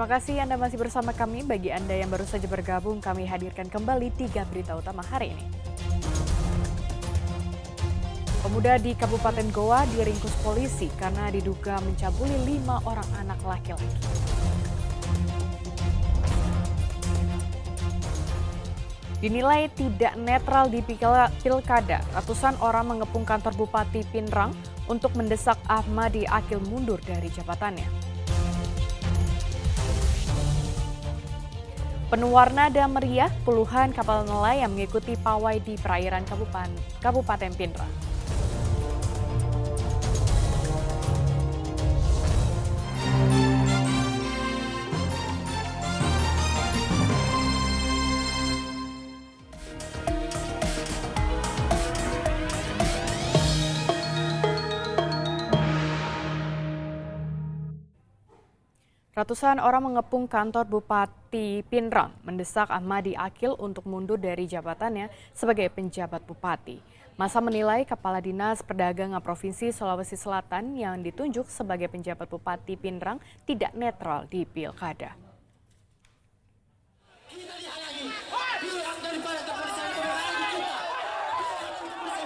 Terima kasih Anda masih bersama kami. Bagi Anda yang baru saja bergabung, kami hadirkan kembali 3 berita utama hari ini. Pemuda di Kabupaten Goa diringkus polisi karena diduga mencabuli 5 orang anak laki-laki. Dinilai tidak netral di pilkada, ratusan orang mengepung kantor Bupati Pinrang untuk mendesak Ahmadi Akil mundur dari jabatannya. Penuh warna dan meriah, puluhan kapal nelayan mengikuti pawai di perairan Kabupaten Pinrang. Ratusan orang mengepung kantor Bupati Pinrang mendesak Ahmadi Akil untuk mundur dari jabatannya sebagai penjabat bupati. Masa menilai Kepala Dinas Perdagangan Provinsi Sulawesi Selatan yang ditunjuk sebagai penjabat Bupati Pinrang tidak netral di pilkada.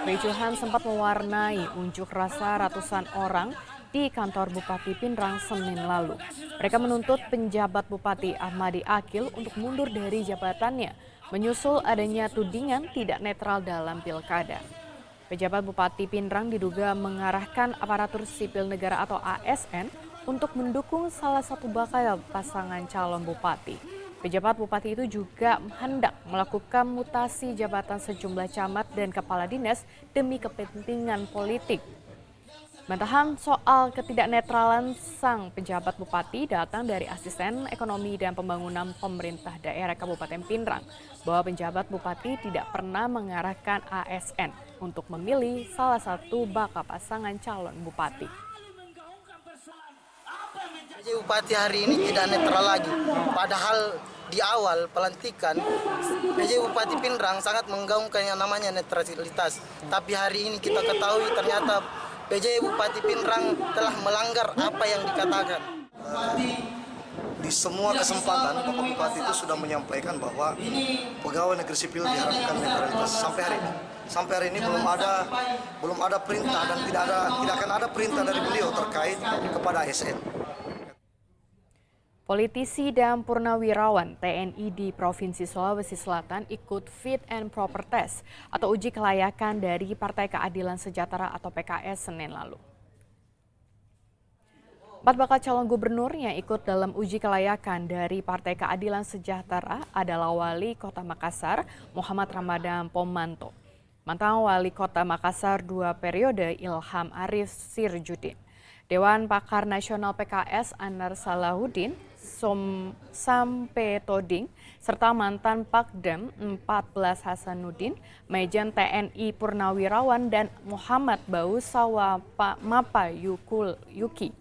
Kericuhan sempat mewarnai unjuk rasa ratusan orang di kantor Bupati Pinrang Senin lalu. Mereka menuntut penjabat Bupati Ahmadi Akil untuk mundur dari jabatannya, menyusul adanya tudingan tidak netral dalam pilkada. Pejabat Bupati Pinrang diduga mengarahkan aparatur sipil negara atau ASN untuk mendukung salah satu bakal pasangan calon bupati. Pejabat bupati itu juga hendak melakukan mutasi jabatan sejumlah camat dan kepala dinas demi kepentingan politik. Bantahan soal ketidaknetralan sang penjabat bupati datang dari Asisten Ekonomi dan Pembangunan Pemerintah Daerah Kabupaten Pinrang bahwa penjabat bupati tidak pernah mengarahkan ASN untuk memilih salah satu bakal pasangan calon bupati. Bupati hari ini tidak netral lagi, padahal di awal pelantikan PJ Bupati Pinrang sangat menggaungkan yang namanya netralitas. Tapi hari ini kita ketahui ternyata PJ Bupati Pinrang telah melanggar apa yang dikatakan. Di semua kesempatan Bapak Bupati itu sudah menyampaikan bahwa pegawai negeri sipil diharapkan netralitas sampai hari ini. Sampai hari ini belum ada perintah dan tidak akan ada perintah dari beliau terkait kepada ASN. Politisi dan purnawirawan TNI di Provinsi Sulawesi Selatan ikut fit and proper test atau uji kelayakan dari Partai Keadilan Sejahtera atau PKS Senin lalu. 4 bakal calon gubernur yang ikut dalam uji kelayakan dari Partai Keadilan Sejahtera adalah Wali Kota Makassar, Muhammad Ramadan Pomanto, mantan Wali Kota Makassar 2 periode Ilham Arif Sirjudin, Dewan Pakar Nasional PKS Anar Salahuddin Sampe Toding, serta mantan Pakdam 14 Hasanuddin, Majen TNI Purnawirawan dan Muhammad Bausawa Mapa Yuki.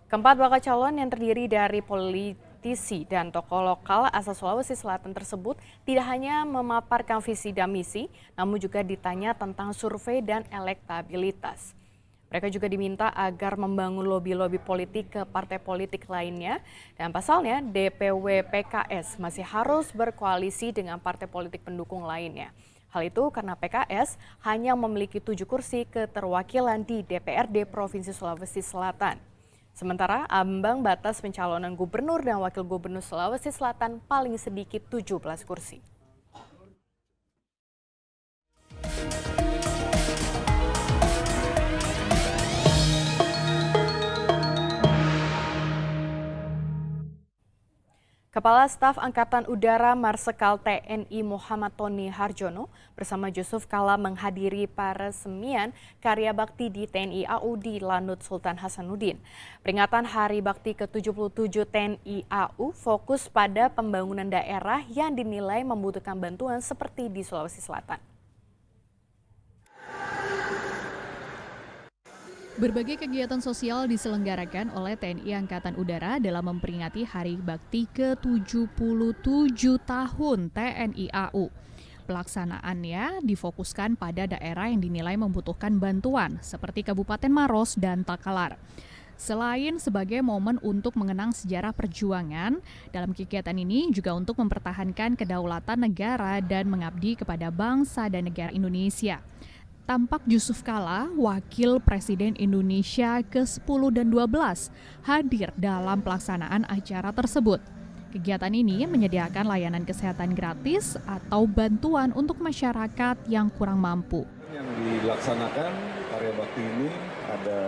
Keempat bakal calon yang terdiri dari politisi dan tokoh lokal asal Sulawesi Selatan tersebut tidak hanya memaparkan visi dan misi, namun juga ditanya tentang survei dan elektabilitas. Mereka juga diminta agar membangun lobi-lobi politik ke partai politik lainnya dan pasalnya DPW PKS masih harus berkoalisi dengan partai politik pendukung lainnya. Hal itu karena PKS hanya memiliki 7 kursi keterwakilan di DPRD Provinsi Sulawesi Selatan. Sementara ambang batas pencalonan gubernur dan wakil gubernur Sulawesi Selatan paling sedikit 17 kursi. Kepala Staf Angkatan Udara Marsikal TNI Muhammad Tony Harjono bersama Yusuf Kala menghadiri peresmian karya bakti di TNI AU di Lanut Sultan Hasanuddin. Peringatan Hari Bakti ke-77 TNI AU fokus pada pembangunan daerah yang dinilai membutuhkan bantuan seperti di Sulawesi Selatan. Berbagai kegiatan sosial diselenggarakan oleh TNI Angkatan Udara dalam memperingati Hari Bakti ke-77 tahun TNI AU. Pelaksanaannya difokuskan pada daerah yang dinilai membutuhkan bantuan seperti Kabupaten Maros dan Takalar. Selain sebagai momen untuk mengenang sejarah perjuangan, dalam kegiatan ini juga untuk mempertahankan kedaulatan negara dan mengabdi kepada bangsa dan negara Indonesia. Tampak Yusuf Kala, Wakil Presiden Indonesia ke-10 dan 12, hadir dalam pelaksanaan acara tersebut. Kegiatan ini menyediakan layanan kesehatan gratis atau bantuan untuk masyarakat yang kurang mampu. Yang dilaksanakan karya bakti ini ada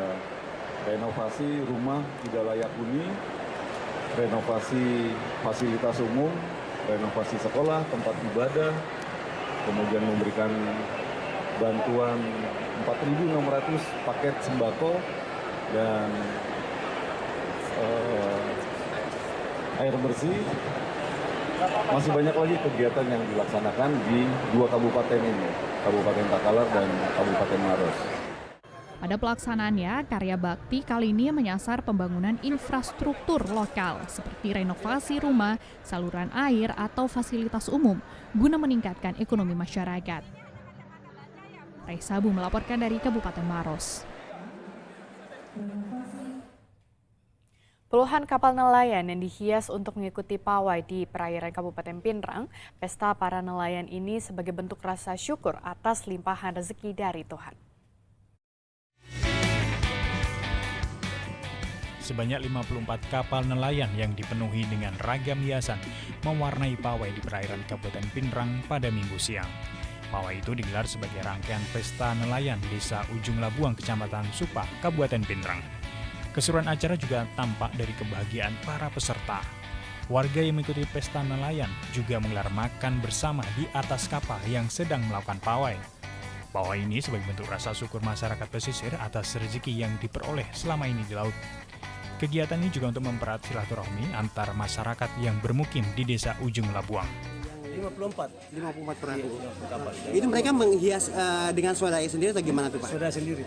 renovasi rumah tidak layak huni, renovasi fasilitas umum, renovasi sekolah, tempat ibadah, kemudian memberikan bantuan 4.600 paket sembako dan air bersih. Masih banyak lagi kegiatan yang dilaksanakan di 2 kabupaten ini, Kabupaten Takalar dan Kabupaten Maros. Pada pelaksanaannya, karya bakti kali ini menyasar pembangunan infrastruktur lokal seperti renovasi rumah, saluran air, atau fasilitas umum guna meningkatkan ekonomi masyarakat. Raisabu melaporkan dari Kabupaten Maros. Puluhan kapal nelayan yang dihias untuk mengikuti pawai di perairan Kabupaten Pinrang, pesta para nelayan ini sebagai bentuk rasa syukur atas limpahan rezeki dari Tuhan. Sebanyak 54 kapal nelayan yang dipenuhi dengan ragam hiasan mewarnai pawai di perairan Kabupaten Pinrang pada Minggu siang. Pawai itu digelar sebagai rangkaian pesta nelayan Desa Ujung Labuang, Kecamatan Supa, Kabupaten Pinrang. Keseruan acara juga tampak dari kebahagiaan para peserta. Warga yang mengikuti pesta nelayan juga menggelar makan bersama di atas kapal yang sedang melakukan pawai. Pawai ini sebagai bentuk rasa syukur masyarakat pesisir atas rezeki yang diperoleh selama ini di laut. Kegiatan ini juga untuk mempererat silaturahmi antar masyarakat yang bermukim di Desa Ujung Labuang. 54 perahu. Itu mereka menghias dengan swadaya sendiri atau gimana tuh Pak? Swadaya sendiri.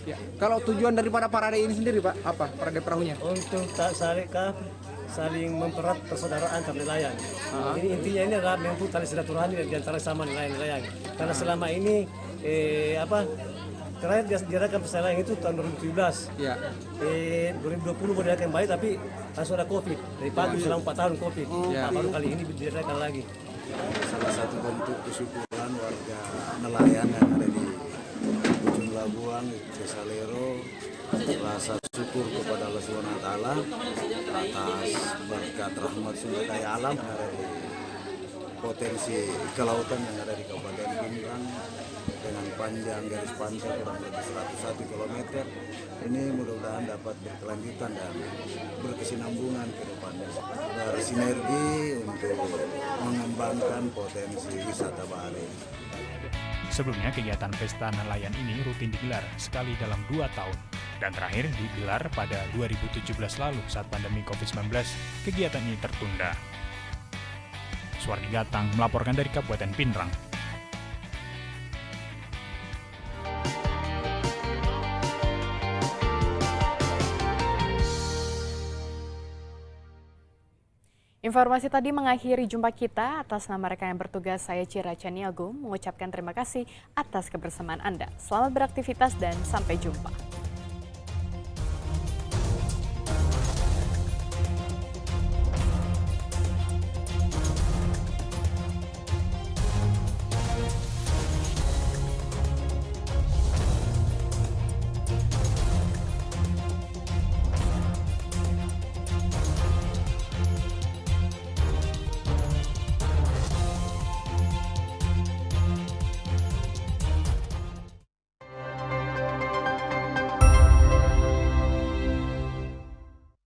Ya. Kalau tujuan daripada parade ini sendiri Pak, apa parade perahunya? Untuk saling mempererat persaudaraan antar nelayan. Ini intinya ini adalah memang tali silaturahmi di antara sama nelayan-nelayan. Karena selama ini terakhir diadakan pesta nelayan itu tahun 2017. Ya. 2020 baru diadakan baik tapi langsung ada COVID. Dari pagi selama 4 tahun COVID. Baru kali ini diadakan lagi. Salah satu bentuk kesyukuran warga nelayan yang ada di Ujung Labuang, Desa Lero, rasa syukur kepada Allah SWT atas berkat rahmat sumber daya alam yang ada di potensi kelautan yang ada di Kabupaten Pinrang dengan panjang garis pantai kurang lebih 101 km. Ini mudah-mudahan dapat berkelanjutan dan berkesinambungan ke depannya. Bersinergi untuk mengembangkan potensi wisata bahari. Sebelumnya kegiatan pesta nelayan ini rutin digelar sekali dalam 2 tahun. Dan terakhir digelar pada 2017 lalu saat pandemi COVID-19, kegiatan ini tertunda. Suwardi Gatang melaporkan dari Kabupaten Pinrang. Informasi tadi mengakhiri jumpa kita. Atas nama rekan yang bertugas, saya Cira Caniago mengucapkan terima kasih atas kebersamaan Anda. Selamat beraktivitas dan sampai jumpa.